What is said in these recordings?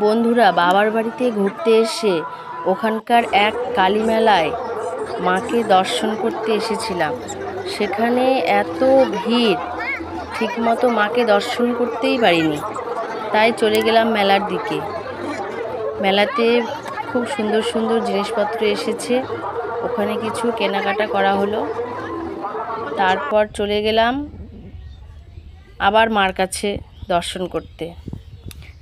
বন্ধুরা, বাবার বাড়িতে ঘুরতে এসে ওখানকার এক কালী মেলায় মাকে দর্শন করতে এসেছিলাম। সেখানে এত ভিড়, ঠিকমতো মাকে দর্শন করতেই পারিনি। তাই চলে গেলাম মেলার দিকে। মেলাতে খুব সুন্দর সুন্দর জিনিসপত্র এসেছে, ওখানে কিছু কেনাকাটা করা হলো। তারপর চলে গেলাম আবার মার কাছে দর্শন করতে।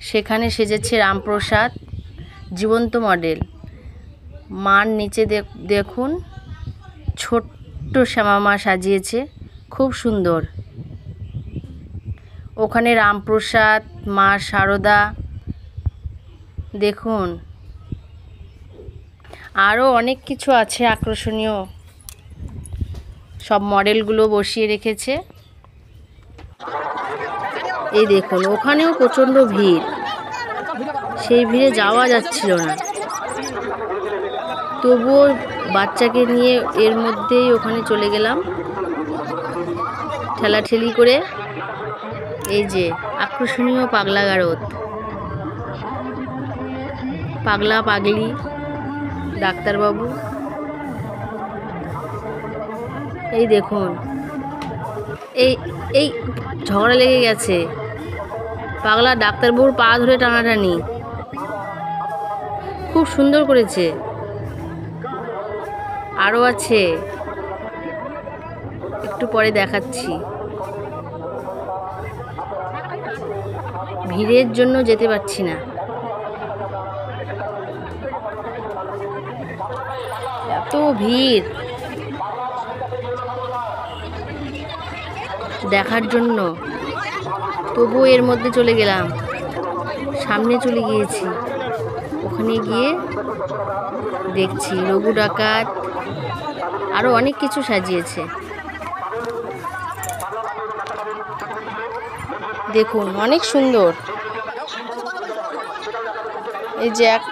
সেখানে সেজেছে রামপ্রসাদ, জীবন্ত মডেল। মার নিচে দেখুন ছোট্ট শ্যামা মা সাজিয়েছে, খুব সুন্দর। ওখানে রামপ্রসাদ, মা শারদা দেখুন, আরও অনেক কিছু আছে আকর্ষণীয়, সব মডেলগুলো বসিয়ে রেখেছে। এই দেখুন, ওখানেও প্রচণ্ড ভিড়, সেই ভিড়ে যাওয়া যাচ্ছিল না। তবুও বাচ্চাকে নিয়ে এর মধ্যেই ওখানে চলে গেলাম ঠেলাঠেলি করে। এই যে আকর্ষণীয় পাগলা গারদ, পাগলা পাগলি ডাক্তারবাবু। এই দেখুন, এই এই ঝগড়া লেগে গেছে, পাগলা ডাক্তারবাবুর পা ধরে টানাটানি, খুব সুন্দর করেছে। আরও আছে, একটু পরে দেখাচ্ছি। ভিড়ের জন্য যেতে পারছি না, এত ভিড় দেখার জন্য। তবুও এর মধ্যে চলে গেলাম, সামনে চলে গিয়েছি। ওখানে গিয়ে দেখছি রঘু ডাকাত, আরও অনেক কিছু সাজিয়েছে। দেখুন, অনেক সুন্দর। এই যে এক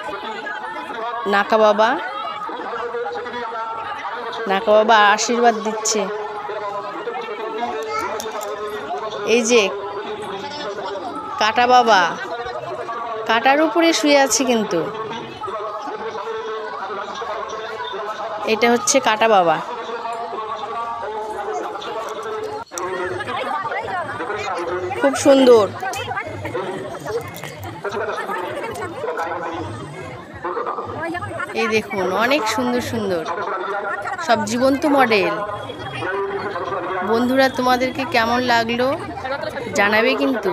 নাকা বাবা আশীর্বাদ দিচ্ছে। এই যে কাটা বাবা, কাটার উপরে শুয়ে আছে, কিন্তু এটা হচ্ছে কাটা বাবা। খুব সুন্দর। এই দেখুন, অনেক সুন্দর সুন্দর সব জীবন্ত মডেল। বন্ধুরা, তোমাদেরকে কেমন লাগলো জানাবে কিন্তু।